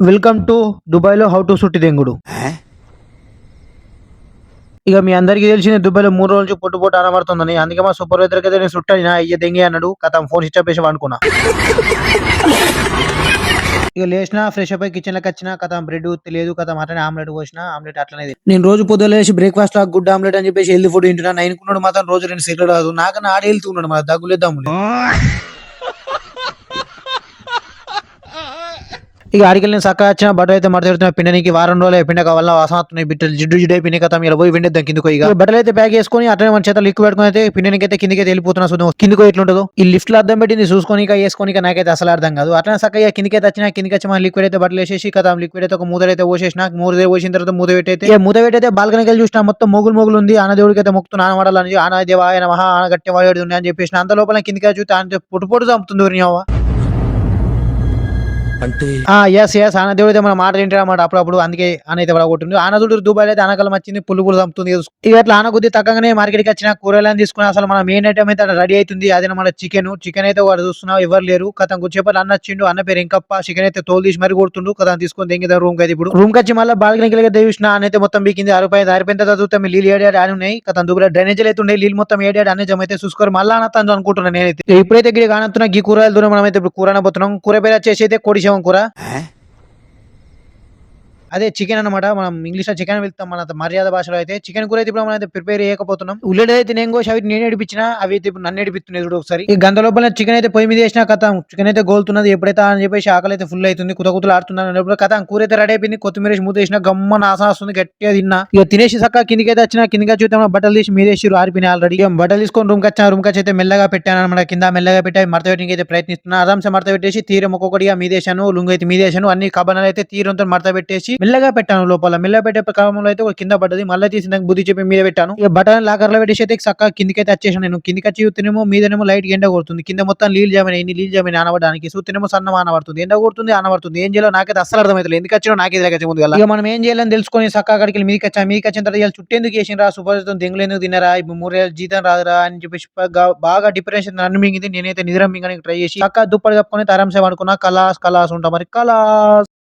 Welcome to దుబాయ్‌లో how to సుట్టి దెంగుడు. ఇక మీ అందరికీ తెలిసిందే దుబాయ్‌లో 3 రోజుల నుంచి పొట్టు పొట్టు అనబడుతుందని. అందుకే మా సూపర్వైజర్‌కైతే నేను సుట్టడినా అయ్య దెంగే అన్నాడు. ఖతం ఫోన్ స్విచ్ ఆఫ్ చేసి పండుకున్నా. ఇక లేసినా ఫ్రెష్ అప్ అయ్యి కిచెన్‌లోకొచ్చినా ఖతం బ్రెడ్ లేదు ఖతం అట్లనే ఆమ్లెట్ పోసినా. ఆమ్లెట్ అట్లనే నేను రోజు పొద్దున లేసి బ్రేక్‌ఫాస్ట్‌లో గుడ్ ఆమ్లెట్ అని చెప్పేసి హెల్తీ ఫుడ్ తింటున్నా. నైన్‌కున్నోడు మాత్రం రోజు 2 సిగరెట్లు తాగుతుండు. నాకన్నా ఆడే హెల్తీగా ఉన్నాడు మరి దగ్గులేదు దమ్ము లేదు. ఇక ఆడికెళ్ళి నేను సక్కగా వచ్చిన బట్టలు అయితే మడత పెడుతున్నా పిండనికి వారం రోజులు పిండక వల్ల వాసన వస్తున్నాయి బిట్టలు జిడ్డు జిడ్డు అయిపోయిన కథం ఇలా పోయి పిండేద్దాం కిందకు ఇక బట్టలు అయితే ప్యాక్ చేసుకొని అట్లనే మన చేత లిక్విడ్ పెట్టుకుని అయితే పిండనికి అయితే కిందకి వెళ్ళిపోతున్నా చూద్దాం కిందకు ఎట్లుంటుందో ఈ లిఫ్ట్ లో అర్థం పెట్టింది చూసుకొని వేసుకొని నాకైతే అసలు అర్థం కాదు అట్లా సక్కగా కిందకి అయితే వచ్చిన కిందకి వచ్చి మన లిక్విడ్ అయితే బట్టలు వేసేసి కథం లిక్విడ్ అయితే ఒక మూత అయితే పోసేసిన మూత పోసిన తర్వాత మూత పెట్టయితే మూత పెట్టయితే బాల్కనీకి వెళ్ళి చూసిన మొత్తం మొగులు మొగులు ఉంది ఆన దేవుడికి అయితే మొక్కుతున్నా ఆన వాడాలని ఆన దేవా ఆయన మహా ఆన గట్టి వాడి ఉంది అని చెప్పేసి అంత లోపల కిందకి చూస్తే ఆయన పొట్టు పొట్టు చంపుతుంది అంటే యెస్. ఆనదేవుడైతే మన మాట వింటాడన్నమాట అప్పుడప్పుడు. అందుకే ఆనైతే పడగొట్టిండు. ఆనదుడు దుబాయ్‌లో అయితే ఆనకాలం వచ్చింది. పుల్లు పుల్లు చంపుతుంది. ఇక అట్లా ఆన కొద్ది తగ్గగానే మార్కెట్‌కొచ్చిన కూరగాయలను తీసుకొని అసలు మన మెయిన్ ఐటమ్ అయితే అక్కడ రెడీ అయితుంది. అదనమాట చికెను. చికెన్ అయితే వాడు చూస్తున్నావు ఎవరు లేరు. ఖతం కొద్దిసేపట్లో అన్న వచ్చిండు. అన్న పేరు ఎంకప్ప. చికెన్ అయితే తోలు తీసి మరి కొడుతుండు. ఖతం తీసుకొని దెంగిదాం రూమ్‌కి అయితే ఇప్పుడు. రూమ్‌కొచ్చి మళ్ళీ బాల్కనీకి చూసిన ఆనైతే మొత్తం బీకింది. ఆరిపోయిన తర్వాత చూస్తే నీళ్ళు ఏడాడు ఆని ఉన్నాయి. ఖతం దుబాయ్‌లో డ్రైనేజీలు అయితే ఉన్నాయి. నీళ్ళు మొత్తం ఏడాడు అన్ని జమ అయితే చూసుకొని మళ్ళీ అనొత్తాను అనుకుంటున్నాను నేనైతే. ఇప్పుడైతే గిడి కానొస్తున్నా గీ కూరగాయల దూరం మనమైతే ఇప్పుడు కూర అనబోతున్నాం. కూర పేరు వచ్చేసి అయితే కోడి శవం కూర. అదే చికెన్ అన్నమాట. మనం ఇంగ్లీష్‌లో చికెన్ అని పిలుస్తాం. మన మర్యాద భాషలో అయితే చికెన్ కూర అయితే ఇప్పుడు మనమైతే ప్రిపేర్ చేయకపోతున్నాం. ఉల్లిగడ్డలు అయితే నేను కోసి అవి నేను ఏడిపించినా అవి అయితే ఇప్పుడు నన్ను ఏడిపిస్తున్నాయి చూడు ఒకసారి. ఈ గంట లోపల చికెన్ అయితే పొయ్యి మీద వేసినా కథం చికెన్ అయితే గోలుతున్నది. ఎప్పుడైతే అని చెప్పేసి ఆకలి అయితే ఫుల్ అవుతుంది. కుతకుతలు ఆడుతున్నాను అన్నప్పుడు కథం కూర అయితే రెడీ అయిపోయింది. కొత్తిమీర వేసి మూత వేసిన గమ్మన ఆసన వస్తుంది. గట్టిగా తిన్నా. ఇక తినేసి సక్క కిందికి అయితే వచ్చిన కిందికి వచ్చి మన బట్టలు తీసి మీద వేసి ఆరిపోయినాయి ఆల్రెడీ. ఇక బట్టలు తీసుకొని రూమ్కి వచ్చా. రూమ్కి వచ్చి అయితే మెల్లగా పెట్టాను అనమాట. కింద మెల్లగా పెట్టి మడత పెట్టడానికి అయితే ప్రయత్నిస్తున్నా. ఆరాంసే మడత పెట్టేసి తీరం ఒక్కొక్కటిగా మీదేశాను. లుంగు అయితే మీదేశాను. అన్ని కబనాలు అయితే తీరంతో మడత పెట్టేసి మెల్లగా పెట్టాను లోపల మెల్ల పెట్టే క్రమంలో అయితే ఒక కింద పడ్డది. మళ్ళీ తీసి నాకు బుద్ధి చెప్పి మీద పెట్టాను. ఇక బటన్ లాకర్ లో పెట్టేసి అయితే చక్కగా కిందికైతే వచ్చేసాను. నేను కిందికి వచ్చి చూస్తేనేమో మీదనేమో లైట్ ఎండ కొడుతుంది. కింద మొత్తం నీళ్ళు జామైన ఇన్ని నీళ్ళు జామైన ఆనబడడానికి చూస్తేనేమో సన్నం ఆనబడుతుంది. ఎండ కొడుతుంది ఆనబడుతుంది. ఏం చేయాలో నాకైతే అస్సలు అర్థమవుతుంది. ఎందుకు వచ్చినా నాకే తెలియక ముందు ఇక మనం ఏం చేయాలని తెలుసుకొని చక్కగా అక్కడికి వెళ్ళి మీదకి వచ్చా. మీదకి వచ్చిన తర్వాత చుట్టేందుకు చేసినరా సూపర్ దెంగులు ఎందుకు తినరా ఇప్పుడు 3 జీతం రాదురా అని చెప్పేసి బాగా డిప్రెషన్ నన్ను మింగింది. నేనైతే నిద్ర మింగడానికి ట్రై చేసి చక్కగా దుప్పటి కప్పుకొని తరంసే పడుకున్నా. కలాస్ ఉంటా మరి కలాస్.